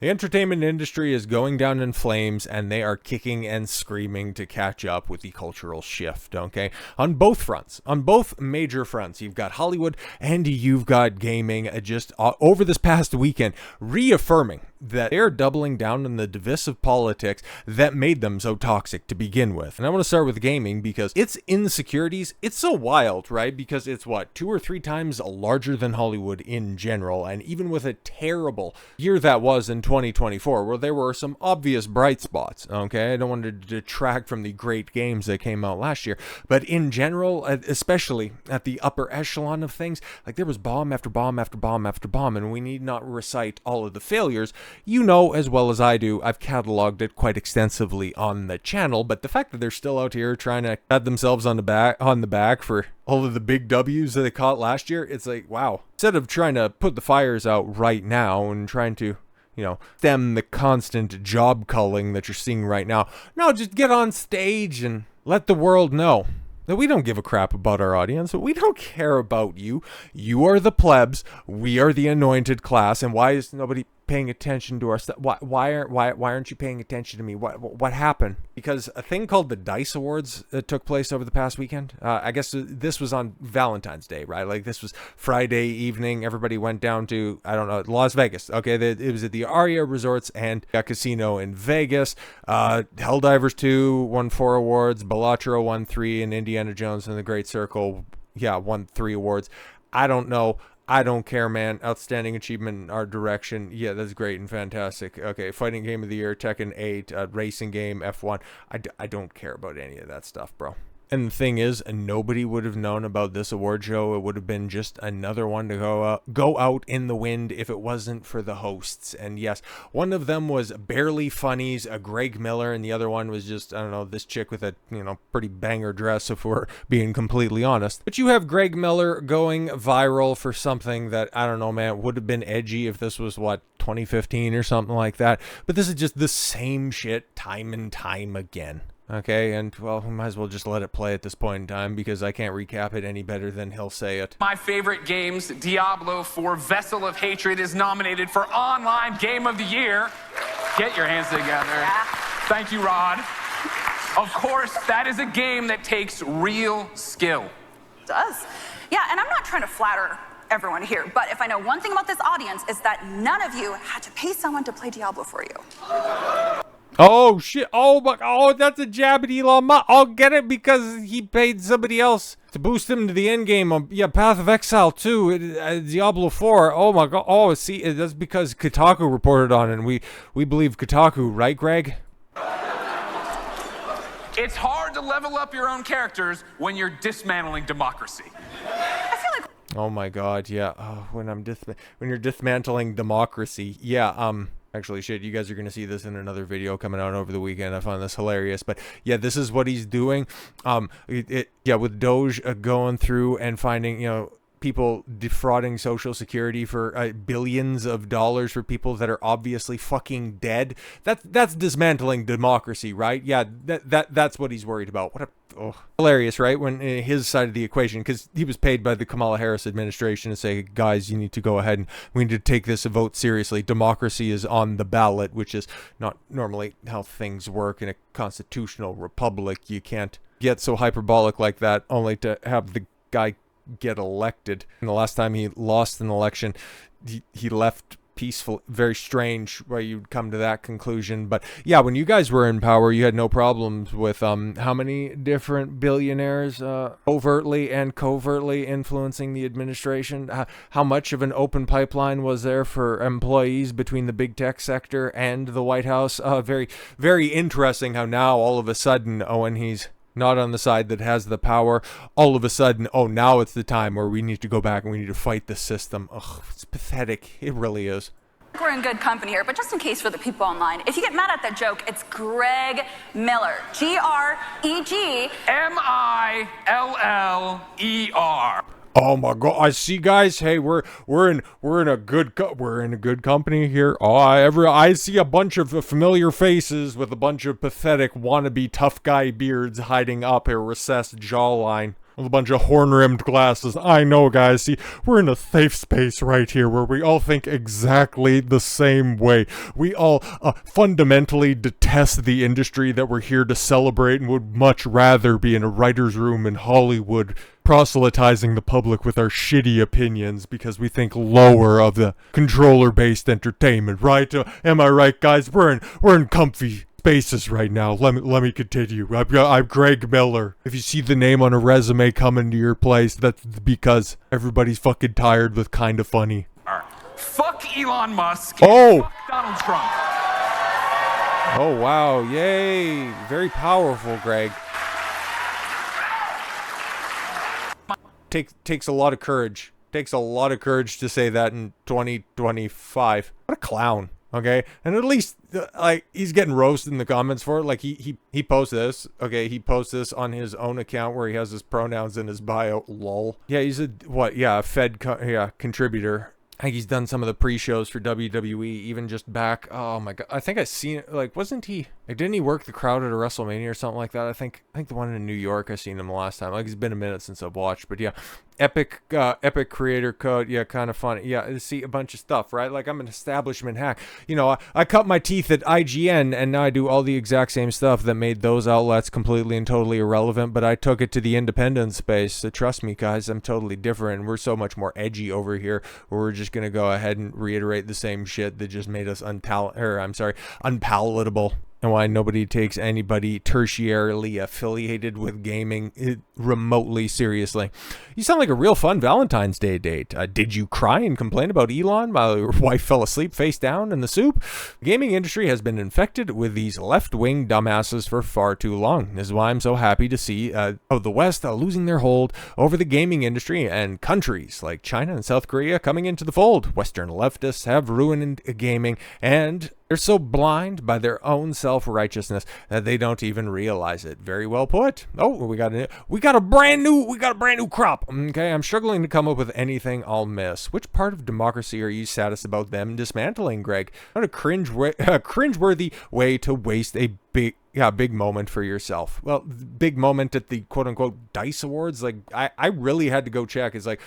The entertainment industry is going down in flames, and they are kicking and screaming to catch up with the cultural shift, okay? On both fronts, on both major fronts. You've got Hollywood and you've got gaming just over this past weekend reaffirming that they're doubling down on the divisive politics that made them so toxic to begin with. And I want to start with gaming because its insecurities, it's so wild, right? Because it's what, 2 or 3 times larger than Hollywood in general. And even with a terrible year that was in 2024, where there were some obvious bright spots, okay? I don't want to detract from the great games that came out last year, but in general, especially at the upper echelon of things, like there was bomb after bomb after bomb after bomb, and we need not recite all of the failures. You know as well as I do, I've cataloged it quite extensively on the channel, but the fact that they're still out here trying to pat themselves on the back for all of the big W's that they caught last year, it's like, wow. Instead of trying to put the fires out right now and trying to, you know, stem the constant job culling that you're seeing right now, no, just get on stage and let the world know that we don't give a crap about our audience. We don't care about you. You are the plebs. We are the anointed class. And why is nobody paying attention to our stuff? Why aren't you paying attention to me? What happened? Because a thing called the D.I.C.E Awards that took place over the past weekend. I guess this was on Valentine's Day, right? Like this was Friday evening. Everybody went down to, I don't know, Las Vegas. Okay, it was at the Aria Resorts and Casino in Vegas. Helldivers 2 won 4 awards. Bellatra won 3, and Indiana Jones and the Great Circle, won 3 awards. I don't know. I don't care, man. Outstanding achievement in art direction. Yeah, that's great and fantastic. Okay, fighting game of the year, Tekken 8, racing game, F1. I don't care about any of that stuff, bro. And the thing is, nobody would have known about this award show. It would have been just another one to go out in the wind if it wasn't for the hosts. And yes, one of them was barely funnies, Greg Miller, and the other one was just, I don't know, this chick with a, pretty banger dress, if we're being completely honest. But you have Greg Miller going viral for something that, I don't know, man, would have been edgy if this was, 2015 or something like that. But this is just the same shit time and time again. Okay, and well, we might as well just let it play at this point in time because I can't recap it any better than he'll say it. My favorite games, Diablo 4 Vessel of Hatred, is nominated for Online Game of the Year. Get your hands together. Yeah. Thank you, Rod. Of course, that is a game that takes real skill. It does. Yeah, and I'm not trying to flatter everyone here, but if I know one thing about this audience, is that none of you had to pay someone to play Diablo for you. Oh shit! Oh, that's a jab at Elon Musk. I'll get it because he paid somebody else to boost him to the end game. Path of Exile 2, Diablo 4. Oh my god! Oh, see, that's because Kotaku reported on it, and we believe Kotaku, right, Greg? It's hard to level up your own characters when you're dismantling democracy. I feel like. Oh my god! Yeah. Oh, when you're dismantling democracy. Yeah. Actually, shit, you guys are going to see this in another video coming out over the weekend. I find this hilarious. But yeah, this is what he's doing. With Doge going through and finding, people defrauding Social Security for billions of dollars for people that are obviously fucking dead. That's dismantling democracy, right? Yeah, that's what he's worried about. Hilarious, right? When his side of the equation, because he was paid by the Kamala Harris administration to say, guys, you need to go ahead and we need to take this vote seriously. Democracy is on the ballot, which is not normally how things work in a constitutional republic. You can't get so hyperbolic like that only to have the guy get elected. And the last time he lost an election, he left peaceful. Very strange why you'd come to that conclusion. But yeah, when you guys were in power, you had no problems with how many different billionaires overtly and covertly influencing the administration. How much of an open pipeline was there for employees between the big tech sector and the White House? Very, very interesting how now all of a sudden, when he's not on the side that has the power, all of a sudden, now it's the time where we need to go back and we need to fight the system. Ugh, it's pathetic. It really is. We're in good company here, but just in case for the people online, if you get mad at that joke, it's Greg Miller. Greg Miller. Oh my god! I see, guys. Hey, we're in a good company here. I see a bunch of familiar faces with a bunch of pathetic wannabe tough guy beards hiding up a recessed jawline. with a bunch of horn-rimmed glasses. I know, guys. See, we're in a safe space right here where we all think exactly the same way. We all fundamentally detest the industry that we're here to celebrate and would much rather be in a writer's room in Hollywood proselytizing the public with our shitty opinions because we think lower of the controller-based entertainment, right? Am I right, guys? We're in comfy spaces right now. Let me continue. I'm Greg Miller. If you see the name on a resume coming to your place, that's because everybody's fucking tired with Kinda Funny. Fuck Elon Musk. Oh! Fuck Donald Trump. Oh, wow. Yay. Very powerful, Greg. Takes a lot of courage. Takes a lot of courage to say that in 2025. What a clown. Okay, and at least like he's getting roasted in the comments for it. Like he posts this. Okay, he posts this on his own account where he has his pronouns in his bio. Lol. Yeah, he's a Fed contributor. I think he's done some of the pre-shows for WWE, even just back. Oh my god, I think I seen it. Like, wasn't he? Like, didn't he work the crowd at a WrestleMania or something like that? I think the one in New York. I seen him the last time. Like, it's been a minute since I've watched, but yeah, epic creator code. Yeah, kind of funny. Yeah, see a bunch of stuff, right? Like, I'm an establishment hack. You know, I cut my teeth at IGN, and now I do all the exact same stuff that made those outlets completely and totally irrelevant. But I took it to the independent space. So trust me, guys, I'm totally different. We're so much more edgy over here, where we're just gonna go ahead and reiterate the same shit that just made us unpalatable. And why nobody takes anybody tertiarily affiliated with gaming remotely seriously. You sound like a real fun Valentine's Day date. Did you cry and complain about Elon while your wife fell asleep face down in the soup? The gaming industry has been infected with these left-wing dumbasses for far too long. This is why I'm so happy to see the West losing their hold over the gaming industry, and countries like China and South Korea coming into the fold. Western leftists have ruined gaming, and they're so blind by their own self-righteousness that they don't even realize it. Very well put. Oh, we got a brand new crop. Okay, I'm struggling to come up with anything I'll miss. Which part of democracy are you saddest about them dismantling, Greg? What a cringeworthy way to waste a big moment for yourself. Well, big moment at the quote-unquote D.I.C.E awards. Like, I really had to go check. It's like,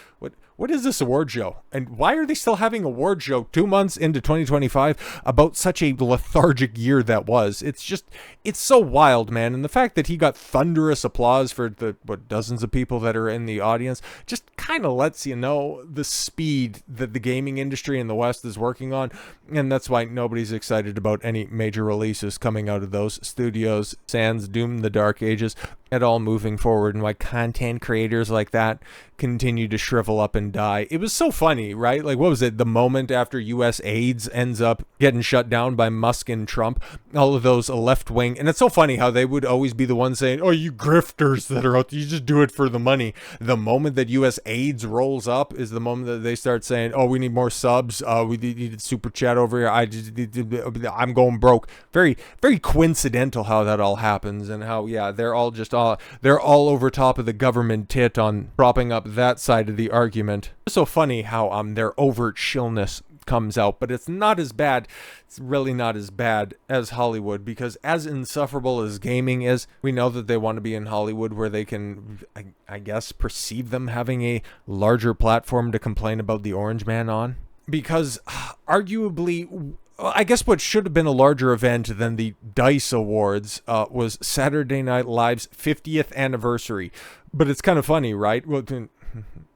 what is this award show? And why are they still having award show 2 months into 2025 about such a lethargic year that was? It's so wild, man. And the fact that he got thunderous applause for the dozens of people that are in the audience just kind of lets you know the speed that the gaming industry in the West is working on. And that's why nobody's excited about any major releases coming out of those studios, sans Doom the Dark Ages, at all moving forward, and why content creators like that continue to shrivel up and die. It was so funny, right? Like, what was it? The moment after US AIDS ends up getting shut down by Musk and Trump, all of those left wing, and it's so funny how they would always be the ones saying, oh, you grifters that are out there, you just do it for the money. The moment that US AIDS rolls up is the moment that they start saying, oh, we need more subs, we need super chat over here, I'm going broke. Very, very coincidental how that all happens, and how, yeah, they're all over top of the government tit on propping up that side of the argument. It's so funny how their overt shillness comes out, but it's not as bad. It's really not as bad as Hollywood, because as insufferable as gaming is, we know that they want to be in Hollywood where they can, I guess, perceive them having a larger platform to complain about the Orange Man on. Because arguably, I guess what should have been a larger event than the D.I.C.E Awards was Saturday Night Live's 50th anniversary. But it's kind of funny, right? Well,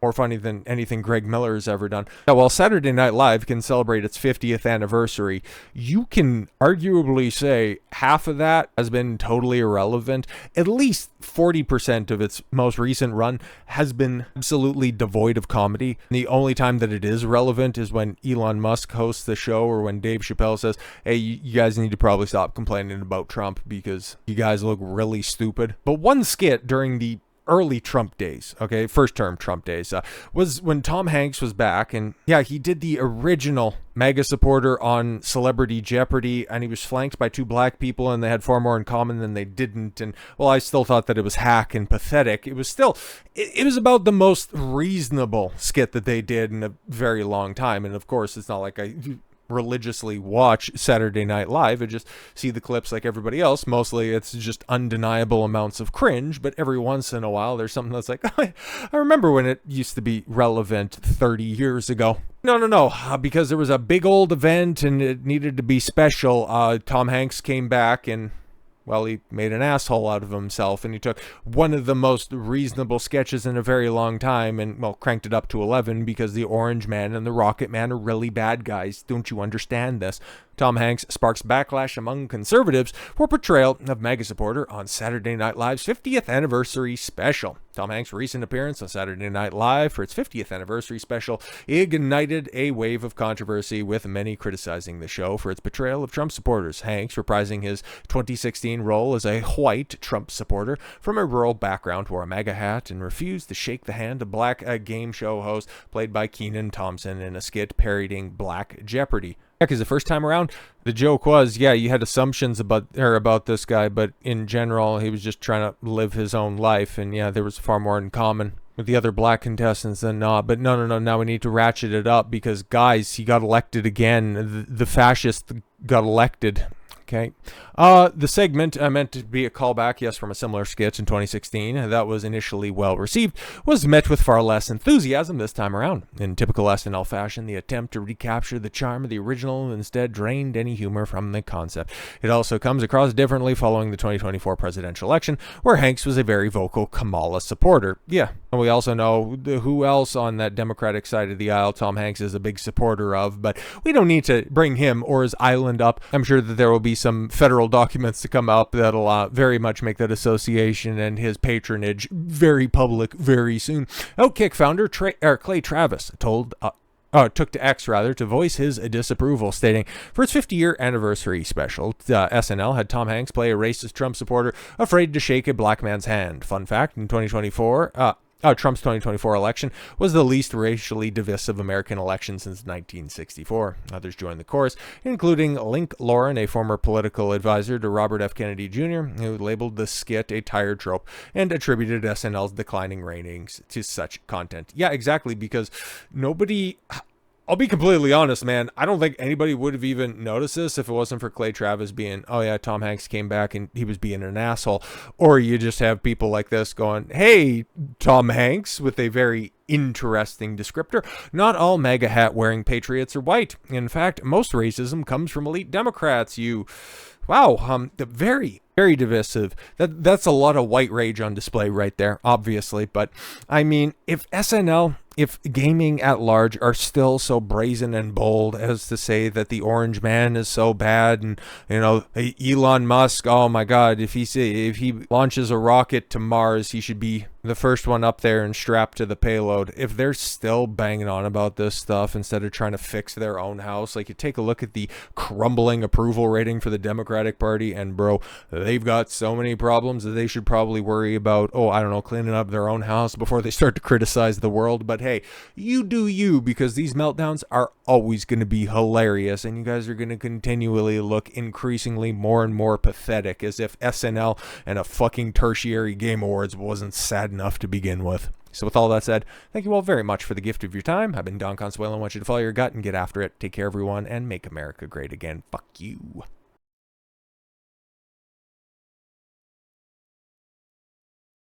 more funny than anything Greg Miller has ever done. Now, while Saturday Night Live can celebrate its 50th anniversary, you can arguably say half of that has been totally irrelevant. At least 40% of its most recent run has been absolutely devoid of comedy. And the only time that it is relevant is when Elon Musk hosts the show, or when Dave Chappelle says, hey, you guys need to probably stop complaining about Trump because you guys look really stupid. But one skit during the early Trump days, okay, first term Trump days, was when Tom Hanks was back, and yeah, he did the original MAGA supporter on Celebrity Jeopardy, and he was flanked by two black people, and they had far more in common than they didn't. And well, I still thought that it was hack and pathetic. It was still, it was about the most reasonable skit that they did in a very long time. And of course, it's not like religiously watch Saturday Night Live. I just see the clips like everybody else. Mostly it's just undeniable amounts of cringe, but every once in a while there's something that's like, I remember when it used to be relevant 30 years ago. No, because there was a big old event and it needed to be special. Tom Hanks came back and, well, he made an asshole out of himself, and he took one of the most reasonable sketches in a very long time and, well, cranked it up to 11 because the Orange Man and the Rocket Man are really bad guys. Don't you understand this? Tom Hanks sparks backlash among conservatives for portrayal of MAGA supporter on Saturday Night Live's 50th anniversary special. Tom Hanks' recent appearance on Saturday Night Live for its 50th anniversary special ignited a wave of controversy, with many criticizing the show for its portrayal of Trump supporters. Hanks reprising his 2016 role as a white Trump supporter from a rural background, wore a MAGA hat, and refused to shake the hand of black game show host played by Kenan Thompson in a skit parodying Black Jeopardy. Because the first time around, the joke was, yeah, you had assumptions about this guy, but in general, he was just trying to live his own life, and yeah, there was far more in common with the other black contestants than not. But no, now we need to ratchet it up because, guys, he got elected again. The fascist got elected. Okay. The segment, meant to be a callback, yes, from a similar sketch in 2016 that was initially well received, was met with far less enthusiasm this time around. In typical SNL fashion, the attempt to recapture the charm of the original instead drained any humor from the concept. It also comes across differently following the 2024 presidential election, where Hanks was a very vocal Kamala supporter. Yeah, and we also know who else on that Democratic side of the aisle Tom Hanks is a big supporter of, but we don't need to bring him or his island up. I'm sure that there will be some federal documents to come up that'll very much make that association and his patronage very public very soon. Outkick founder Clay Travis took to X to voice his disapproval, stating, for its 50-year anniversary special, SNL had Tom Hanks play a racist Trump supporter afraid to shake a black man's hand. Fun fact, in 2024, Trump's 2024 election was the least racially divisive American election since 1964. Others joined the chorus, including Link Lauren, a former political advisor to Robert F. Kennedy Jr., who labeled the skit a tired trope and attributed SNL's declining ratings to such content. Yeah, exactly, because I'll be completely honest, man. I don't think anybody would have even noticed this if it wasn't for Clay Travis being, oh yeah, Tom Hanks came back and he was being an asshole. Or you just have people like this going, hey, Tom Hanks, with a very interesting descriptor. Not all MAGA hat wearing patriots are white. In fact, most racism comes from elite Democrats. Wow, very, very divisive. That's a lot of white rage on display right there, obviously. But I mean, if gaming at large are still so brazen and bold as to say that the Orange Man is so bad, and Elon Musk, oh my God, if he launches a rocket to Mars, he should be the first one up there and strapped to the payload. If they're still banging on about this stuff instead of trying to fix their own house, like, you take a look at the crumbling approval rating for the Democratic Party, and bro, they've got so many problems that they should probably worry about, cleaning up their own house before they start to criticize the world. But hey, you do you, because these meltdowns are always going to be hilarious, and you guys are going to continually look increasingly more and more pathetic, as if SNL and a fucking tertiary game awards wasn't sad enough to begin with. So with all that said, thank you all very much for the gift of your time. I've been Don Consuelo. I want you to follow your gut and get after it. Take care, everyone, and make America great again. Fuck you.